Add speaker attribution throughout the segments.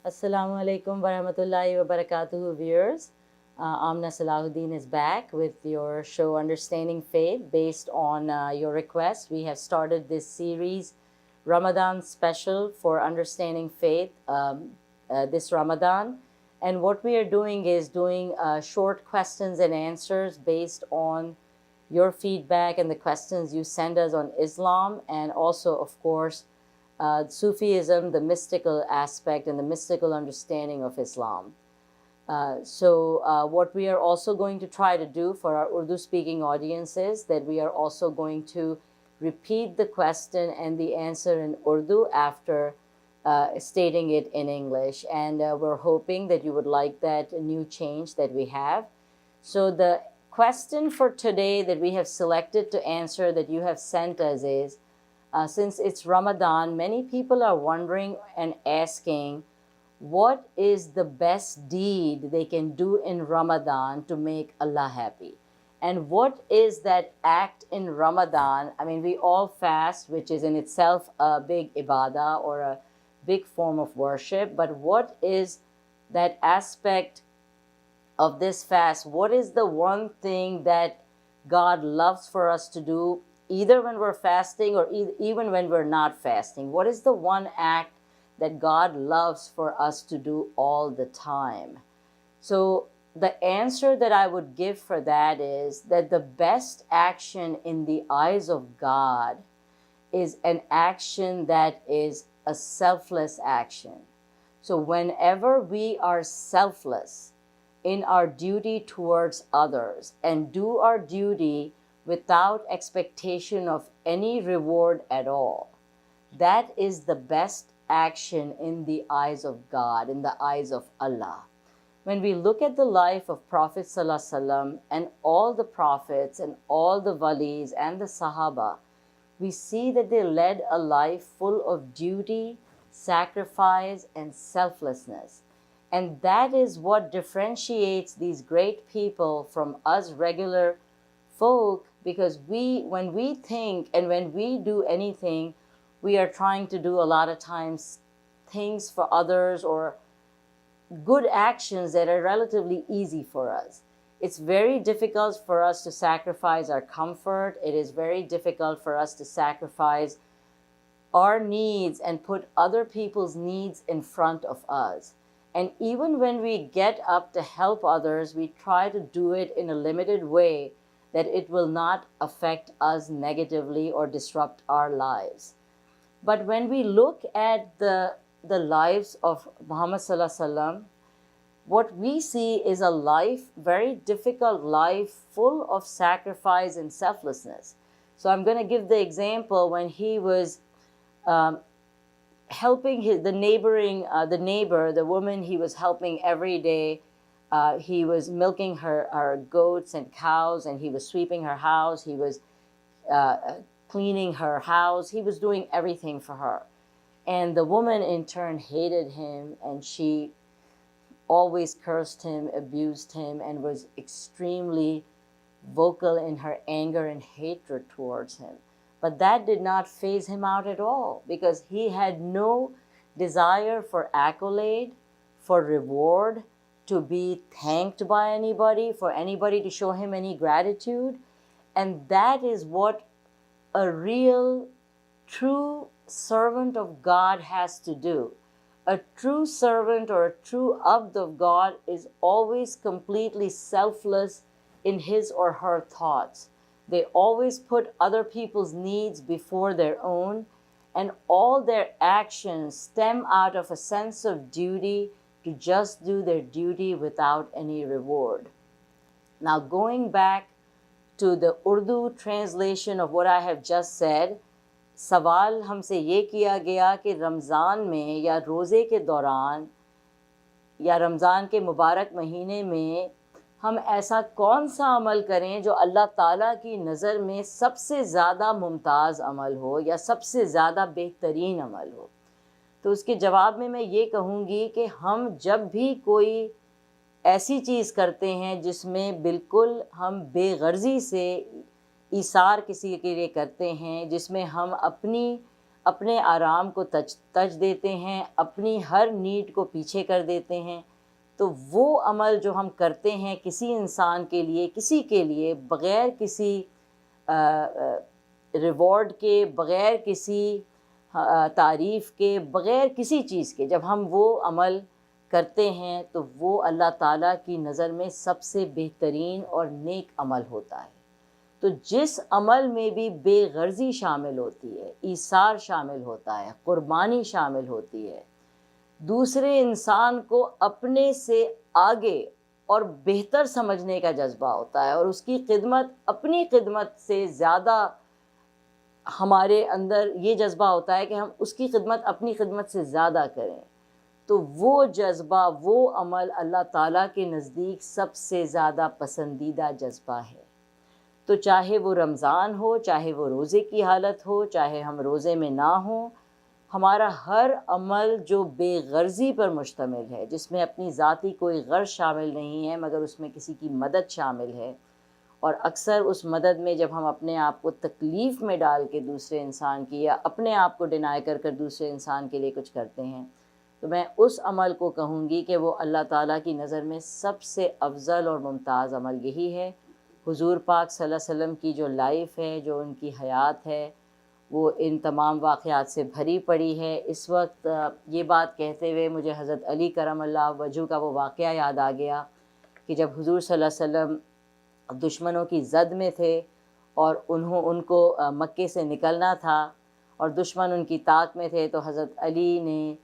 Speaker 1: Assalamu alaikum warahmatullahi wabarakatuh, viewers. Amna Salahuddin is back with your show Understanding Faith. Based on your request, we have started this series, Ramadan special for Understanding Faith, this Ramadan. And what we are doing is doing short questions and answers based on your feedback and the questions you send us on Islam, and also, of course, Sufism, the mystical aspect and the mystical understanding of Islam. What we are also going to try to do for our Urdu speaking audience is that we are also going to repeat the question and the answer in Urdu after stating it in English. And we're hoping that you would like that new change that we have. So the question for today that we have selected to answer that you have sent us is, since it's Ramadan, many people are wondering and asking, what is the best deed they can do in Ramadan to make Allah happy? And what is that act in Ramadan? I mean, we all fast, which is in itself a big ibadah or a big form of worship, but what is that aspect of this fast? What is the one thing that God loves for us to do, either when we're fasting or even when we're not fasting? What is the one act that God loves for us to do all the time? So the answer that I would give for that is that the best action in the eyes of God is an action that is a selfless action. So whenever we are selfless in our duty towards others and do our duty without expectation of any reward at all, that is the best action in the eyes of God, in the eyes of Allah. When we look at the life of Prophet ﷺ and all the prophets and all the walis and the Sahaba, we see that they led a life full of duty, sacrifice, and selflessness. And that is what differentiates these great people from us regular folk, because when we think and when we do anything, we are trying to do a lot of times things for others or good actions that are relatively easy for us. It's very difficult for us to sacrifice our comfort. It is very difficult for us to sacrifice our needs and put other people's needs in front of us. And even when we get up to help others, we try to do it in a limited way that it will not affect us negatively or disrupt our lives. But when we look at the lives of Muhammad Sallallahu Alaihi Wasallam, what we see is a life, very difficult life, full of sacrifice and selflessness. So I'm going to give the example when he was helping the neighbor, the woman he was helping every day. He was milking her goats and cows, and he was sweeping her house. He was cleaning her house. He was doing everything for her. And the woman in turn hated him, and she always cursed him, abused him, and was extremely vocal in her anger and hatred towards him. But that did not faze him out at all, because he had no desire for accolade, for reward, to be thanked by anybody, for anybody to show him any gratitude. And that is what a real, true servant of God has to do. A true servant or a true abd of God is always completely selfless in his or her thoughts. They always put other people's needs before their own, and all their actions stem out of a sense of duty to just do their duty without any reward. Now, going back to the Urdu translation of what I have just said, सवाल हमसे ये किया गया कि रमज़ान में या रोज़े के दौरान या रमज़ान के मुबारक महीने में हम ऐसा कौन सा अमल करें जो अल्लाह ताला की नज़र में सबसे ज़्यादा मुमताज़ अमल हो या सबसे ज़्यादा बेहतरीन अमल हो। तो उसके जवाब में मैं ये कहूँगी कि हम जब भी कोई ऐसी चीज़ करते हैं जिसमें बिल्कुल हम बेगर्ज़ी से ईसार किसी के लिए करते हैं, जिसमें हम अपनी اپنے آرام کو تج دیتے ہیں، اپنی ہر نیڈ کو پیچھے کر دیتے ہیں، تو وہ عمل جو ہم کرتے ہیں کسی انسان کے لیے، کسی کے لیے، بغیر کسی ریوارڈ کے، بغیر کسی تعریف کے، بغیر کسی چیز کے، جب ہم وہ عمل کرتے ہیں تو وہ اللہ تعالیٰ کی نظر میں سب سے بہترین اور نیک عمل ہوتا ہے۔ تو جس عمل میں بھی بے غرضی شامل ہوتی ہے، ایثار شامل ہوتا ہے، قربانی شامل ہوتی ہے، دوسرے انسان کو اپنے سے آگے اور بہتر سمجھنے کا جذبہ ہوتا ہے، اور اس کی خدمت اپنی خدمت سے زیادہ، ہمارے اندر یہ جذبہ ہوتا ہے کہ ہم اس کی خدمت اپنی خدمت سے زیادہ کریں، تو وہ جذبہ، وہ عمل اللہ تعالیٰ کے نزدیک سب سے زیادہ پسندیدہ جذبہ ہے۔ تو چاہے وہ رمضان ہو، چاہے وہ روزے کی حالت ہو، چاہے ہم روزے میں نہ ہوں، ہمارا ہر عمل جو بے غرضی پر مشتمل ہے، جس میں اپنی ذاتی کوئی غرض شامل نہیں ہے مگر اس میں کسی کی مدد شامل ہے، اور اکثر اس مدد میں جب ہم اپنے آپ کو تکلیف میں ڈال کے دوسرے انسان کی، یا اپنے آپ کو ڈینائی کر کر دوسرے انسان کے لیے کچھ کرتے ہیں، تو میں اس عمل کو کہوں گی کہ وہ اللہ تعالیٰ کی نظر میں سب سے افضل اور ممتاز عمل یہی ہے۔ حضور پاک صلی اللہ علیہ وسلم کی جو لائف ہے، جو ان کی حیات ہے، وہ ان تمام واقعات سے بھری پڑی ہے۔ اس وقت یہ بات کہتے ہوئے مجھے حضرت علی کرم اللہ وجہ کا وہ واقعہ یاد آ گیا کہ جب حضور صلی اللہ علیہ وسلم دشمنوں کی زد میں تھے اور ان کو مکے سے نکلنا تھا اور دشمن ان کی طاق میں تھے، تو حضرت علی نے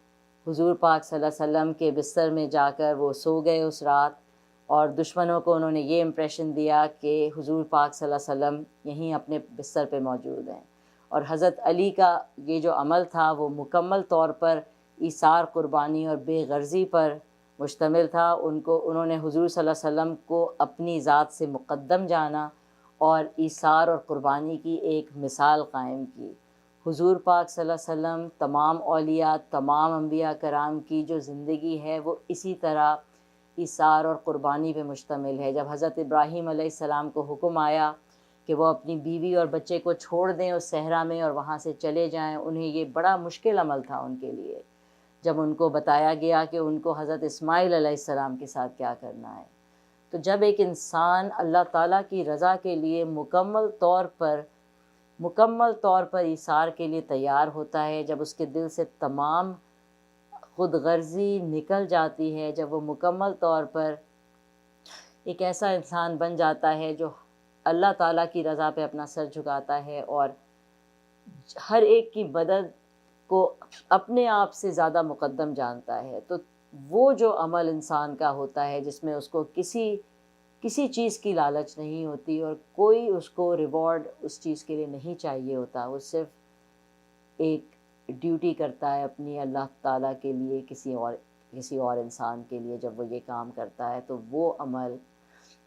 Speaker 1: حضور پاک صلی اللہ علیہ وسلم کے بستر میں جا کر وہ سو گئے اس رات، اور دشمنوں کو انہوں نے یہ امپریشن دیا کہ حضور پاک صلی اللہ علیہ وسلم یہیں اپنے بستر پہ موجود ہیں، اور حضرت علی کا یہ جو عمل تھا وہ مکمل طور پر ایثار، قربانی اور بے غرضی پر مشتمل تھا۔ انہوں نے حضور صلی اللہ علیہ وسلم کو اپنی ذات سے مقدم جانا اور ایثار اور قربانی کی ایک مثال قائم کی۔ حضور پاک صلی اللہ علیہ وسلم، تمام اولیاء، تمام انبیاء کرام کی جو زندگی ہے وہ اسی طرح ایثار اور قربانی پہ مشتمل ہے۔ جب حضرت ابراہیم علیہ السلام کو حکم آیا کہ وہ اپنی بیوی اور بچے کو چھوڑ دیں اس صحرا میں اور وہاں سے چلے جائیں، انہیں یہ بڑا مشکل عمل تھا ان کے لیے، جب ان کو بتایا گیا کہ ان کو حضرت اسماعیل علیہ السلام کے ساتھ کیا کرنا ہے۔ تو جب ایک انسان اللہ تعالیٰ کی رضا کے لیے مکمل طور پر ایثار کے لیے تیار ہوتا ہے، جب اس کے دل سے تمام خود غرضی نکل جاتی ہے، جب وہ مکمل طور پر ایک ایسا انسان بن جاتا ہے جو اللہ تعالیٰ کی رضا پہ اپنا سر جھکاتا ہے اور ہر ایک کی مدد کو اپنے آپ سے زیادہ مقدم جانتا ہے، تو وہ جو عمل انسان کا ہوتا ہے جس میں اس کو کسی چیز کی لالچ نہیں ہوتی اور کوئی اس کو ریوارڈ اس چیز کے لیے نہیں چاہیے ہوتا، وہ صرف ایک ڈیوٹی کرتا ہے اپنی اللہ تعالیٰ کے لیے، کسی اور انسان کے لیے، جب وہ یہ کام کرتا ہے تو وہ عمل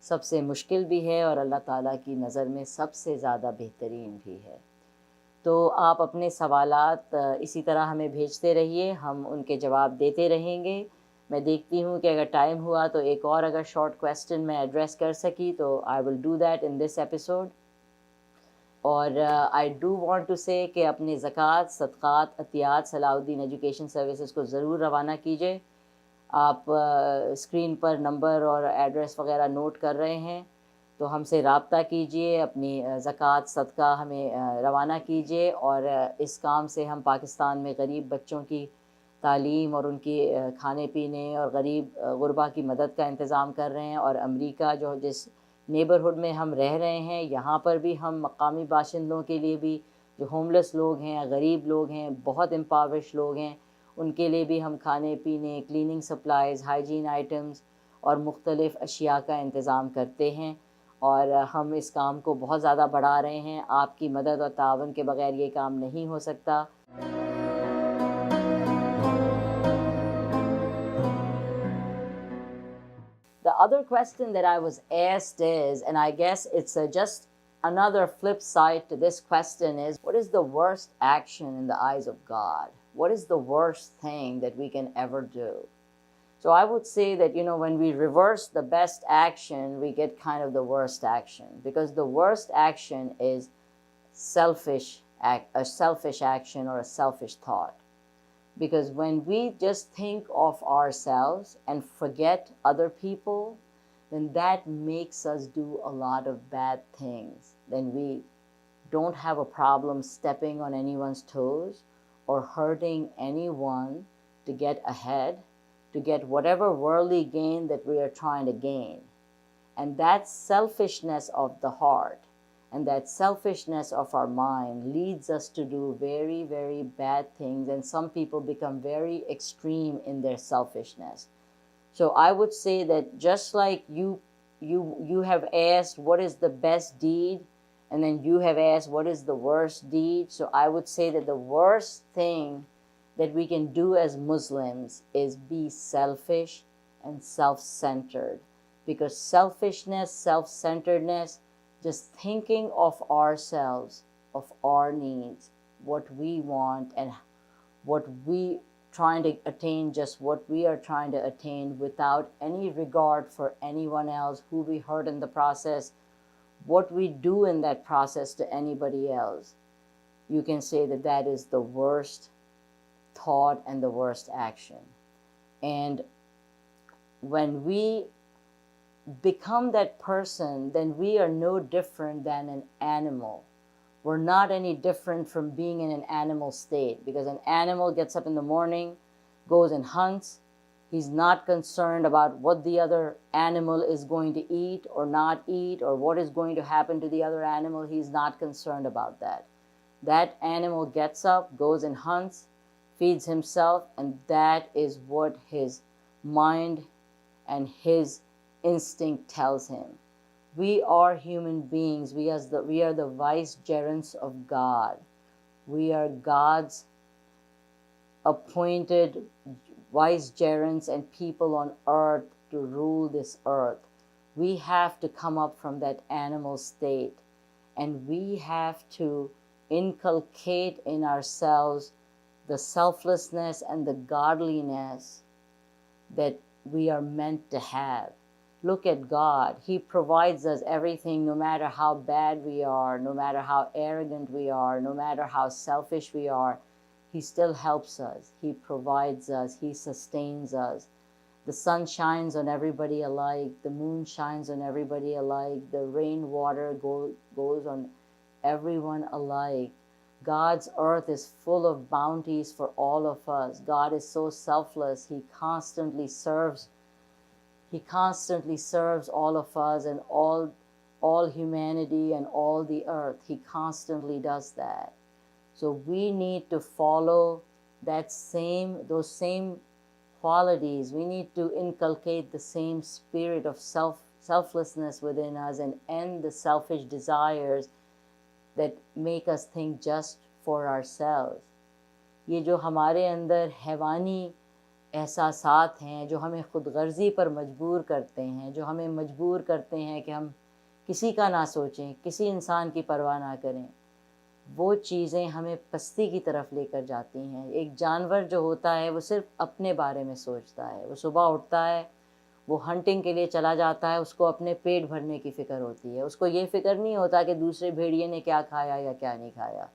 Speaker 1: سب سے مشکل بھی ہے اور اللہ تعالیٰ کی نظر میں سب سے زیادہ بہترین بھی ہے۔ تو آپ اپنے سوالات اسی طرح ہمیں بھیجتے رہیے، ہم ان کے جواب دیتے رہیں گے۔ میں دیکھتی ہوں کہ اگر ٹائم ہوا تو ایک اور اگر شارٹ کویسچن میں ایڈریس کر سکی تو I will do that in this episode. اور آئی ڈو وانٹ ٹو سے کہ اپنے زکوٰۃ، صدقات، عطیات صلاح الدین ایجوکیشن سروسز کو ضرور روانہ کیجیے۔ آپ اسکرین پر نمبر اور ایڈریس وغیرہ نوٹ کر رہے ہیں، تو ہم سے رابطہ کیجیے، اپنی زکوٰۃ، صدقہ ہمیں روانہ کیجیے، اور اس کام سے ہم پاکستان میں غریب بچوں کی تعلیم اور ان کی کھانے پینے اور غریب غربا کی مدد کا انتظام کر رہے ہیں۔ اور امریکہ جس نیبرہڈ میں ہم رہ رہے ہیں، یہاں پر بھی ہم مقامی باشندوں کے لیے بھی، جو ہوملیس لوگ ہیں، غریب لوگ ہیں، بہت امپاورش لوگ ہیں، ان کے لیے بھی ہم کھانے پینے، کلیننگ سپلائز، ہائیجین آئٹمز اور مختلف اشیاء کا انتظام کرتے ہیں، اور ہم اس کام کو بہت زیادہ بڑھا رہے ہیں۔ آپ کی مدد اور تعاون کے بغیر یہ کام نہیں ہو سکتا۔ The other question that I was asked is, and I guess it's just another flip side to this question, is what is the worst action in the eyes of God? What is the worst thing that we can ever do? So I would say that, when we reverse the best action, we get kind of the worst action, because the worst action is selfish a selfish action or a selfish thought. Because when we just think of ourselves and forget other people, then that makes us do a lot of bad things. Then we don't have a problem stepping on anyone's toes or hurting anyone to get ahead, to get whatever worldly gain that we are trying to gain. And that selfishness of the heart and that selfishness of our mind leads us to do very, very bad things, and some people become very extreme in their selfishness. So I would say that just like you have asked what is the best deed, and then you have asked what is the worst deed, so I would say that the worst thing that we can do as Muslims is be selfish and self-centered. Because selfishness, self-centeredness, just thinking of ourselves, of our needs, what we want and what we trying to attain, just what we are trying to attain without any regard for anyone else, who we hurt in the process, what we do in that process to anybody else. You can say that that is the worst thought and the worst action. And when we become that person, then we are no different than an animal. We're not any different from being in an animal state, because an animal gets up in the morning, goes and hunts. He's not concerned about what the other animal is going to eat or not eat, or what is going to happen to the other animal. He's not concerned about that. That animal gets up, goes and hunts, feeds himself, and that is what his mind and his instinct tells him. We are human beings. We are the vicegerents of God. We are God's appointed vicegerents and people on earth to rule this earth. We have to come up from that animal state, and we have to inculcate in ourselves the selflessness and the godliness that we are meant to have. Look at God. He provides us everything, no matter how bad we are, no matter how arrogant we are, no matter how selfish we are. He still helps us. He provides us. He sustains us. The sun shines on everybody alike. The moon shines on everybody alike. The rainwater goes on everyone alike. God's earth is full of bounties for all of us. God is so selfless. He constantly serves all of us and all humanity and all the earth. He constantly does that. So we need to follow those same qualities. We need to inculcate the same spirit of selflessness within us and end the selfish desires that make us think just for ourselves. ये जो हमारे अंदर हैवानी एहसासात हैं, जो हमें खुद गर्जी पर मजबूर करते हैं, जो हमें मजबूर करते हैं कि हम किसी का ना सोचें, किसी इंसान की परवाह ना करें, वो चीज़ें हमें पस्ती की तरफ लेकर जाती हैं। एक जानवर जो होता है वो सिर्फ अपने बारे में सोचता है। वो सुबह उठता है, वो हंटिंग के लिए चला जाता है, उसको अपने पेट भरने की फ़िक्र होती है। उसको ये फ़िक्र नहीं होता कि दूसरे भेड़िए ने क्या खाया या क्या नहीं खाया,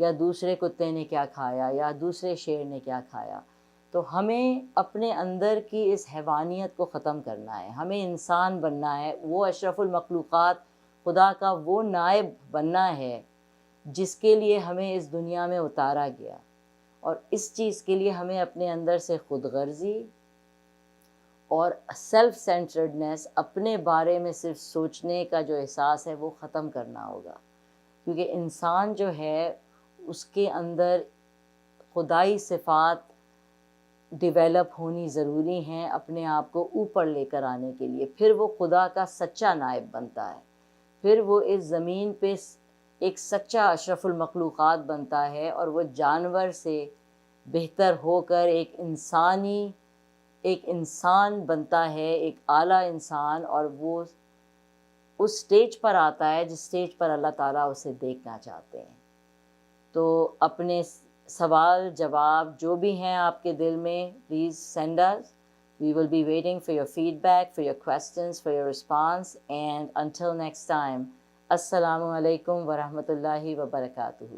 Speaker 1: या दूसरे कुत्ते ने क्या खाया, या दूसरे शेर ने क्या खाया। तो हमें अपने अंदर की इस हैवानियत को ख़त्म करना है। हमें इंसान बनना है, वो अशरफुल मखलूक़ात खुदा का वो नायब बनना है जिसके लिए हमें इस दुनिया में उतारा गया। और इस चीज़ के लिए हमें अपने अंदर से खुद गर्जी और सेल्फ सेंटर्डनेस, अपने बारे में सिर्फ सोचने का जो एहसास है वो ख़त्म करना होगा। क्योंकि इंसान जो है उसके अंदर खुदाई सिफ़ात डेवलप होनी ज़रूरी हैं अपने आप को ऊपर लेकर आने के लिए। फिर वो खुदा का सच्चा नायब बनता है, फिर वो इस ज़मीन पे एक सच्चा अशरफुल मखलूक़ात बनता है, और वो जानवर से बेहतर होकर एक इंसान बनता है, एक आला इंसान, और वो उस स्टेज पर आता है जिस स्टेज पर अल्लाह ताला उसे देखना चाहते हैं। तो अपने सवाल जवाब जो भी हैं आपके दिल में, please send us. We will be waiting for your feedback, for your questions, for your response, and until next time, Assalamu alaikum wa rahmatullahi wa barakatuhu.